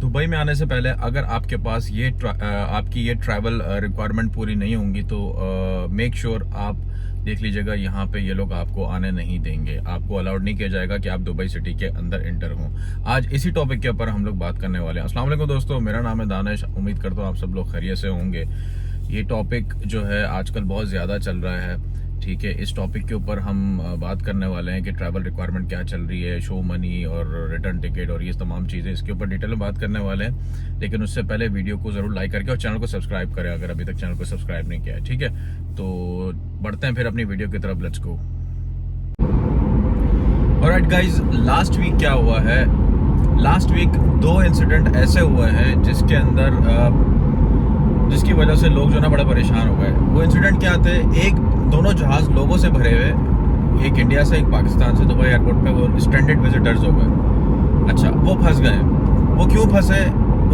Dubai में आने से पहले अगर आपके पास आपकी ये ट्रैवल रिक्वायरमेंट पूरी नहीं होंगी तो मेक श्योर आप देख लीजिएगा, यहाँ पे ये लोग आपको आने नहीं देंगे। आपको अलाउड नहीं किया जाएगा कि आप दुबई सिटी के अंदर इंटर हों। आज इसी टॉपिक के ऊपर हम लोग बात करने वाले हैं। अस्सलाम वालेकुम दोस्तों, मेरा नाम है दानिश। उम्मीद करता हूँ आप सब लोग खैरियत से होंगे। ये टॉपिक जो है आजकल बहुत ज़्यादा चल रहा है, ठीक है। इस टॉपिक के ऊपर हम बात करने वाले हैं कि ट्रैवल रिक्वायरमेंट क्या चल रही है, शो मनी और रिटर्न टिकट और ये तमाम चीज़ें, इसके ऊपर डिटेल में बात करने वाले हैं। लेकिन उससे पहले वीडियो को ज़रूर लाइक करके और चैनल को सब्सक्राइब करें अगर अभी तक चैनल को सब्सक्राइब नहीं किया है, ठीक है। तो बढ़ते हैं फिर अपनी वीडियो की तरफ, let's go. Alright guys, last week क्या हुआ है? लास्ट वीक 2 इंसिडेंट ऐसे हुए हैं जिसकी वजह से लोग जो ना बड़ा परेशान हो गए। वो इंसिडेंट क्या थे? दोनों जहाज लोगों से भरे हुए, एक इंडिया से एक पाकिस्तान से, दुबई एयरपोर्ट पे वो स्ट्रैंडेड विजिटर्स हो गए। अच्छा, वो फंस गए। वो क्यों फंसे,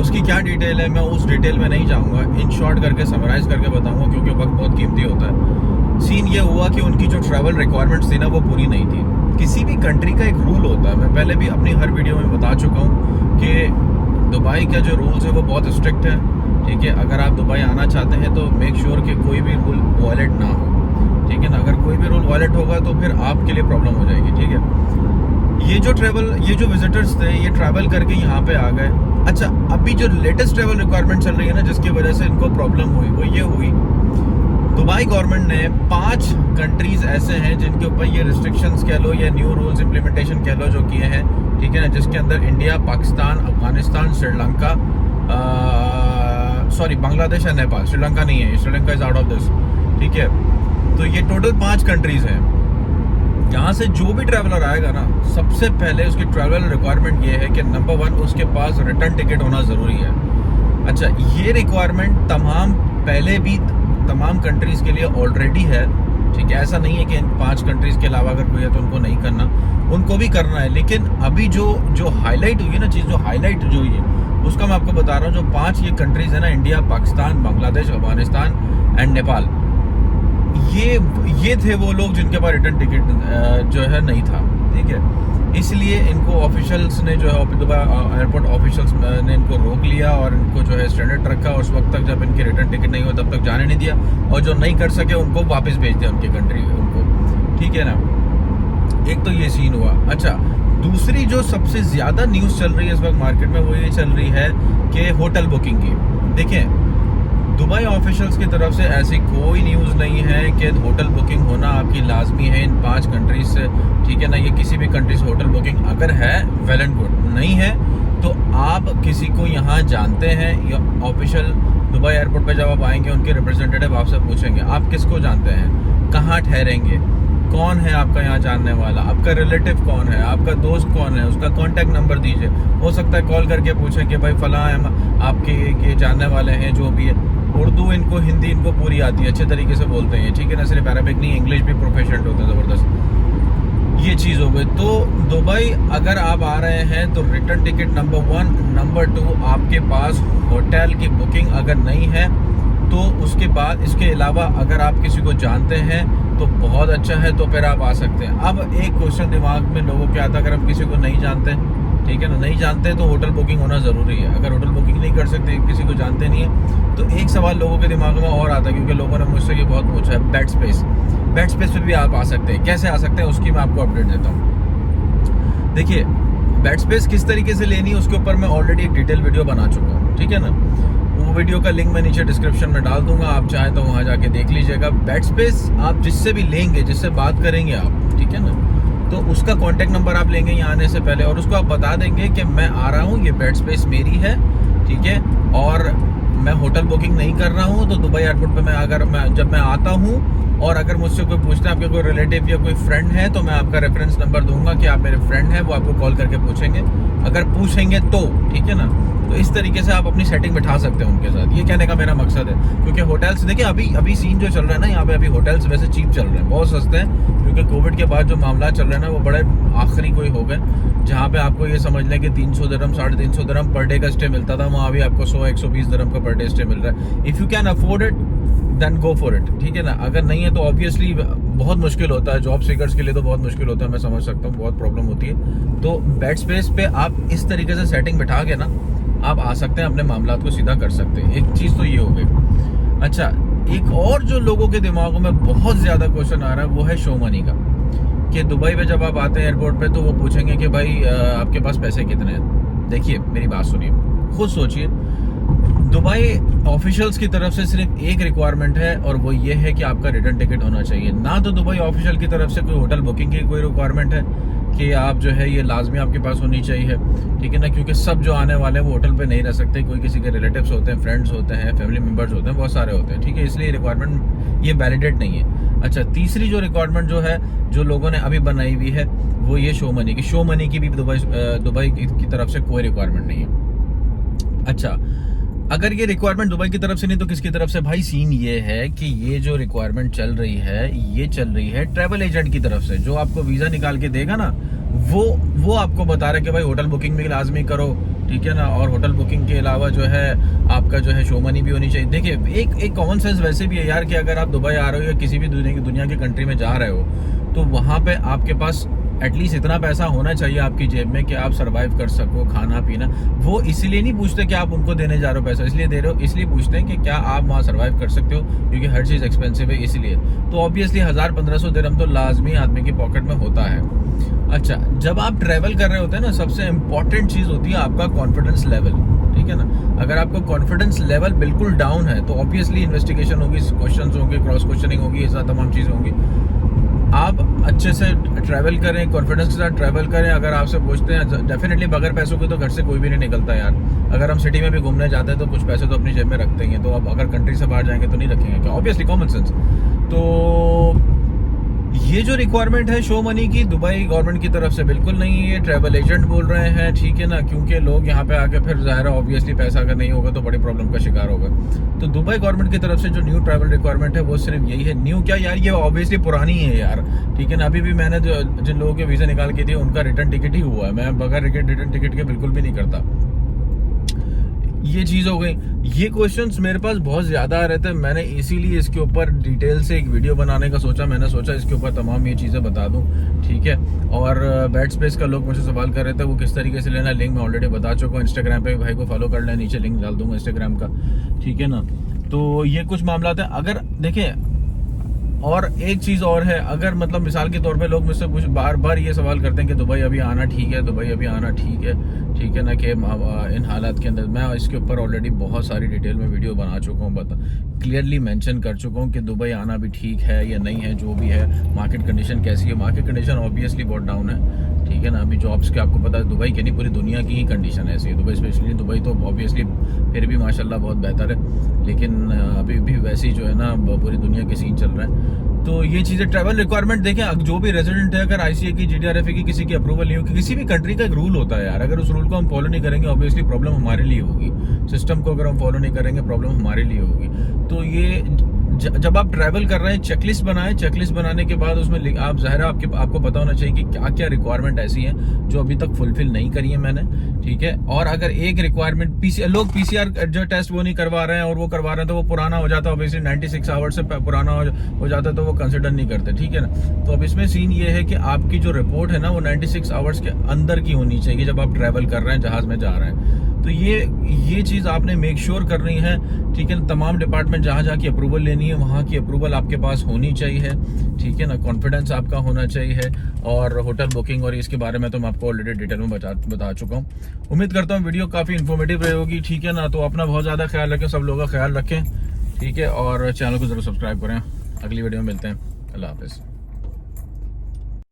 उसकी क्या डिटेल है, मैं उस डिटेल में नहीं जाऊंगा। इन शॉर्ट करके समराइज करके बताऊंगा क्योंकि वक्त बहुत कीमती होता है। सीन ये हुआ कि उनकी जो ट्रैवल रिक्वायरमेंट्स थी ना, वो पूरी नहीं थी। किसी भी कंट्री का एक रूल होता है, मैं पहले भी अपनी हर वीडियो में बता चुका हूँ कि दुबई के जो रूल्स है वो बहुत स्ट्रिक्ट है, ठीक है। अगर आप दुबई आना चाहते हैं तो मेक श्योर कि कोई भी रूल वायलेट ना हो, ठीक है ना। अगर कोई भी रूल वायलेट होगा तो फिर आपके लिए प्रॉब्लम हो जाएगी, ठीक है। ये जो विजिटर्स थे, ये ट्रैवल करके यहाँ पे आ गए। अच्छा, अभी जो लेटेस्ट ट्रैवल रिक्वायरमेंट चल रही है ना, जिसकी वजह से इनको प्रॉब्लम हुई, वो ये हुई, दुबई गवर्नमेंट ने 5 कंट्रीज ऐसे हैं जिनके ऊपर ये रिस्ट्रिक्शंस कह लो या न्यू रूल्स इम्प्लीमेंटेशन कह लो जो किए हैं, ठीक है ना। जिसके अंदर इंडिया, पाकिस्तान, अफगानिस्तान, श्रीलंका, बांग्लादेश और नेपाल। श्रीलंका नहीं है, Sri Lanka is out of this, ठीक है। तो ये टोटल 5 कंट्रीज हैं। यहाँ से जो भी ट्रैवलर आएगा ना, सबसे पहले उसकी ट्रैवल रिक्वायरमेंट ये है कि नंबर 1 उसके पास रिटर्न टिकट होना ज़रूरी है। अच्छा, ये रिक्वायरमेंट पहले भी तमाम कंट्रीज़ के लिए ऑलरेडी है, ठीक है। ऐसा नहीं है कि इन 5 कंट्रीज़ के अलावा अगर कोई है तो उनको नहीं करना, उनको भी करना है। लेकिन अभी जो हाईलाइट हुई है ना चीज़, जो हाईलाइट जो हुई है उसका मैं आपको बता रहा हूँ। जो 5 ये कंट्रीज़ है ना, इंडिया, पाकिस्तान, बांग्लादेश, अफगानिस्तान एंड नेपाल, ये थे वो लोग जिनके पास रिटर्न टिकट जो है नहीं था, ठीक है। इसलिए इनको ऑफिशियल्स ने जो है दुबई एयरपोर्ट ऑफिशियल्स ने इनको रोक लिया और इनको जो है स्टैंडर्ड रखा। और उस वक्त तक जब इनके रिटर्न टिकट नहीं हुआ तब तक जाने नहीं दिया, और जो नहीं कर सके उनको वापस भेज दिया उनकी कंट्री उनको, ठीक है ना। एक तो ये सीन हुआ। अच्छा, दूसरी जो सबसे ज़्यादा न्यूज़ चल रही है इस वक्त मार्केट में, वो ये चल रही है कि होटल बुकिंग की। देखें, दुबई ऑफिशियल्स की तरफ से ऐसी कोई न्यूज़ नहीं है कि होटल बुकिंग होना आपकी लाजमी है इन 5 कंट्रीज से, ठीक है ना। ये किसी भी कंट्री से होटल बुकिंग अगर है, वेल एंड गुड। नहीं है तो आप किसी को यहाँ जानते हैं या ऑफिशियल दुबई एयरपोर्ट पे जब आप आएंगे उनके रिप्रेजेंटेटिव आपसे पूछेंगे आप किसको जानते हैं, कहाँ ठहरेंगे, कौन है आपका यहाँ जानने वाला, आपका रिलेटिव कौन है, आपका दोस्त कौन है, उसका कॉन्टैक्ट नंबर दीजिए। हो सकता है कॉल करके पूछें कि भाई फलां आपके ये जानने वाले हैं, जो भी है। उर्दू इनको, हिंदी इनको पूरी आती है, अच्छे तरीके से बोलते हैं, ठीक है ना। सिर्फ अरबिक नहीं, इंग्लिश भी प्रोफिशिएंट होते हैं ज़बरदस्त। ये चीज़ हो गई। तो दुबई अगर आप आ रहे हैं तो रिटर्न टिकट नंबर 1, नंबर 2 आपके पास होटल की बुकिंग अगर नहीं है तो उसके बाद इसके अलावा अगर आप किसी को जानते हैं तो बहुत अच्छा है, तो फिर आप आ सकते हैं। अब एक क्वेश्चन दिमाग में लोगों के आता है, अगर हम किसी को नहीं जानते, ठीक है ना, नहीं जानते तो होटल बुकिंग होना ज़रूरी है। अगर होटल बुकिंग नहीं कर सकते, किसी को जानते नहीं है, तो एक सवाल लोगों के दिमाग में और आता है, क्योंकि लोगों ने मुझसे ये बहुत पूछा है, बेड स्पेस पे भी आप आ सकते हैं। कैसे आ सकते हैं उसकी मैं आपको अपडेट देता हूँ। देखिए, बेड स्पेस किस तरीके से लेनी है उसके ऊपर मैं ऑलरेडी एक डिटेल वीडियो बना चुका हूँ, ठीक है ना। वो वीडियो का लिंक मैं नीचे डिस्क्रिप्शन में डाल दूंगा, आप चाहें तो वहाँ जाके देख लीजिएगा। बेड स्पेस आप जिससे भी लेंगे, जिससे बात करेंगे आप, ठीक है ना, तो उसका कॉन्टैक्ट नंबर आप लेंगे यहाँ आने से पहले, और उसको आप बता देंगे कि मैं आ रहा हूँ, ये बेड स्पेस मेरी है, ठीक है, और मैं होटल बुकिंग नहीं कर रहा हूँ। तो दुबई एयरपोर्ट पे जब मैं आता हूँ और अगर मुझसे कोई पूछता है आपके कोई रिलेटिव या कोई फ्रेंड है, तो मैं आपका रेफरेंस नंबर दूंगा कि आप मेरे फ्रेंड हैं, वो आपको कॉल करके पूछेंगे, अगर पूछेंगे तो, ठीक है ना। तो इस तरीके से आप अपनी सेटिंग बिठा सकते हैं उनके साथ। ये कहने का मेरा मकसद है, क्योंकि होटल्स देखिए अभी सीन जो चल रहा है ना यहाँ पे, अभी होटल्स वैसे चीप चल रहे हैं, बहुत सस्ते हैं, क्योंकि कोविड के बाद जो मामला चल रहे हैं ना वो बड़े आखिरी कोई हो गए, जहाँ पे आपको ये समझ लें कि 300 दिरहम 350 दिरहम पर डे का स्टे मिलता था, वहाँ भी आपको 100-120 दिरहम का पर डे स्टे मिल रहा है। If you can afford it then go for it, ठीक है ना। अगर नहीं है तो ऑब्वियसली बहुत मुश्किल होता है, जॉब सीकर्स के लिए तो बहुत मुश्किल होता है, मैं समझ सकता हूँ, बहुत प्रॉब्लम होती है। तो बेड स्पेस पे आप इस तरीके से सेटिंग बिठा के ना आप आ सकते हैं, अपने मामलात को सीधा कर सकते हैं। एक चीज़ तो ये हो गई। अच्छा, एक और जो लोगों के दिमागों में बहुत ज़्यादा क्वेश्चन आ रहा है वो है शो मनी का, कि दुबई में जब आप आते हैं एयरपोर्ट पे तो वो पूछेंगे कि भाई आपके पास पैसे कितने हैं। देखिए मेरी बात सुनिए, खुद सोचिए, दुबई ऑफिशियल्स की तरफ से सिर्फ एक रिक्वायरमेंट है और वो ये है कि आपका रिटर्न टिकट होना चाहिए। ना तो दुबई ऑफिशियल की तरफ से कोई होटल बुकिंग की कोई रिक्वायरमेंट है कि आप जो है ये लाजमी आपके पास होनी चाहिए, ठीक है ना, क्योंकि सब जो आने वाले हैं वो होटल पे नहीं रह सकते, कोई किसी के रिलेटिव्स होते हैं, फ्रेंड्स होते हैं, फैमिली मेम्बर्स होते हैं, बहुत सारे होते हैं, ठीक है, इसलिए रिक्वायरमेंट ये वैलिडेट नहीं है। अच्छा, तीसरी जो रिक्वायरमेंट जो है जो लोगों ने अभी बनाई हुई है वो ये शो मनी की। शो मनी की भी दुबई की तरफ से कोई रिक्वायरमेंट नहीं है। अच्छा, अगर ये रिक्वायरमेंट दुबई की तरफ से नहीं तो किसकी तरफ से? भाई सीन ये है कि ये जो रिक्वायरमेंट चल रही है ये चल रही है ट्रैवल एजेंट की तरफ से, जो आपको वीजा निकाल के देगा ना, वो आपको बता रहा है कि भाई होटल बुकिंग भी लाजमी करो, ठीक है ना, और होटल बुकिंग के अलावा जो है आपका जो है शो मनी भी होनी चाहिए। देखिए एक कॉमन सेंस वैसे भी है यार कि अगर आप दुबई आ रहे हो या किसी भी दुनिया की कंट्री में जा रहे हो तो वहां पे आपके पास एटलीस्ट इतना पैसा होना चाहिए आपकी जेब में कि आप सरवाइव कर सको, खाना पीना। वो इसलिए नहीं पूछते कि आप उनको देने जा रहे हो पैसा, इसलिए दे रहे हो, इसलिए पूछते हैं कि क्या आप वहाँ सरवाइव कर सकते हो, क्योंकि हर चीज़ एक्सपेंसिव है इसलिए। तो ऑब्वियसली 1000-1500 दिरहम तो लाजमी आदमी की पॉकेट में होता है। अच्छा, जब आप ट्रैवल कर रहे होते हैं ना, सबसे इंपॉर्टेंट चीज़ होती है आपका कॉन्फिडेंस लेवल, ठीक है ना। अगर आपका कॉन्फिडेंस लेवल बिल्कुल डाउन है तो ऑब्वियसली इन्वेस्टिगेशन होगी, क्वेश्चंस होंगे, क्रॉस क्वेश्चनिंग होगी, ये सब तमाम चीज़ें होंगी। आप अच्छे से ट्रैवल करें, कॉन्फिडेंस के साथ ट्रैवल करें। अगर आपसे पूछते हैं, डेफिनेटली बगैर पैसों के तो घर से कोई भी नहीं निकलता यार। अगर हम सिटी में भी घूमने जाते हैं तो कुछ पैसे तो अपनी जेब में रखते हैं, तो अब अगर कंट्री से बाहर जाएंगे तो नहीं रखेंगे क्या? Obviously common sense. तो ये जो रिक्वायरमेंट है शो मनी की, दुबई गवर्नमेंट की तरफ से बिल्कुल नहीं है, ट्रैवल एजेंट बोल रहे हैं, ठीक है ना, क्योंकि लोग यहाँ पे आके फिर ज़ाहिर है ऑब्वियसली पैसा अगर नहीं होगा तो बड़ी प्रॉब्लम का शिकार होगा। तो दुबई गवर्नमेंट की तरफ से जो न्यू ट्रैवल रिक्वायरमेंट है वो सिर्फ यही है। न्यू क्या यार, ये ऑब्वियसली पुरानी है यार, ठीक है ना। अभी भी मैंने जिन लोगों के वीज़ा निकाल के दिए उनका रिटर्न टिकट ही हुआ है, मैं बगैर रिटर्न टिकट के बिल्कुल भी नहीं करता। ये चीज़ हो गई। ये क्वेश्चंस मेरे पास बहुत ज़्यादा आ रहे थे, मैंने इसीलिए इसके ऊपर डिटेल से एक वीडियो बनाने का सोचा। मैंने सोचा इसके ऊपर तमाम ये चीज़ें बता दूं, ठीक है। और बेड स्पेस का लोग मुझसे सवाल कर रहे थे वो किस तरीके से लेना, लिंक मैं ऑलरेडी बता चुका हूँ। इंस्टाग्राम पे भाई को फॉलो कर लें, नीचे लिंक डाल दूंगा इंस्टाग्राम का, ठीक है ना। तो ये कुछ मामला है। अगर देखें, और एक चीज़ और है, अगर मतलब मिसाल के तौर पे लोग मुझसे कुछ बार बार ये सवाल करते हैं कि दुबई अभी आना ठीक है, दुबई अभी आना ठीक है ना, कि इन हालात के अंदर। मैं इसके ऊपर ऑलरेडी बहुत सारी डिटेल में वीडियो बना चुका हूँ, क्लियरली मेंशन कर चुका हूँ कि दुबई आना भी ठीक है या नहीं है, जो भी है। मार्केट कंडीशन कैसी है? मार्केट कंडीशन ऑब्वियसली बहुत डाउन है, ठीक है ना। अभी जॉब्स के आपको पता है दुबई की नहीं पूरी दुनिया की ही कंडीशन ऐसी है। दुबई स्पेशली, दुबई तो ऑब्वियसली फिर भी माशाल्लाह बहुत बेहतर है, लेकिन अभी भी वैसी जो है ना पूरी दुनिया के सीन चल रहा है। तो ये चीज़ें ट्रैवल रिक्वायरमेंट देखें, जो भी रेजिडेंट है, अगर ICA की, GTRFA की किसी की अप्रूवल नहीं होगी, किसी भी कंट्री का एक रूल होता है यार, अगर उस रूल को हम फॉलो नहीं करेंगे ऑब्वियसली प्रॉब्लम हमारे लिए होगी। सिस्टम को अगर हम फॉलो नहीं करेंगे प्रॉब्लम हमारे लिए होगी। तो ये जब आप ट्रैवल कर रहे हैं चेकलिस्ट बनाएं, चेकलिस्ट बनाने के बाद उसमें आप ज़ाहिर है आपको पता होना चाहिए कि क्या क्या रिक्वायरमेंट ऐसी हैं जो अभी तक फुलफिल नहीं करी है मैंने, ठीक है। और अगर एक रिक्वायरमेंट लोग PCR जो टेस्ट वो नहीं करवा रहे हैं और वो करवा रहे हैं तो वो पुराना हो जाता है, ऑब्वियसली 96 आवर्स से पुराना हो जाता है तो वो कंसिडर नहीं करते, ठीक है ना। तो अब इसमें सीन ये है कि आपकी जो रिपोर्ट है ना वो 96 आवर्स के अंदर की होनी चाहिए जब आप ट्रैवल कर रहे हैं, जहाज में जा रहे हैं। तो ये चीज़ आपने मेक श्योर करनी है, ठीक है। तमाम डिपार्टमेंट जहाँ की अप्रूवल लेनी है वहाँ की अप्रूवल आपके पास होनी चाहिए, ठीक है ना। कॉन्फिडेंस आपका होना चाहिए। और होटल बुकिंग और इसके बारे में तो मैं आपको ऑलरेडी डिटेल में बता चुका हूँ। उम्मीद करता हूँ वीडियो काफ़ी इन्फॉर्मेटिव रही होगी, ठीक है ना। तो अपना बहुत ज़्यादा ख्याल रखें, सब लोगों का ख्याल रखें, ठीक है। और चैनल को ज़रूर सब्सक्राइब करें। अगली वीडियो में मिलते हैं। अल्लाह हाफिज़।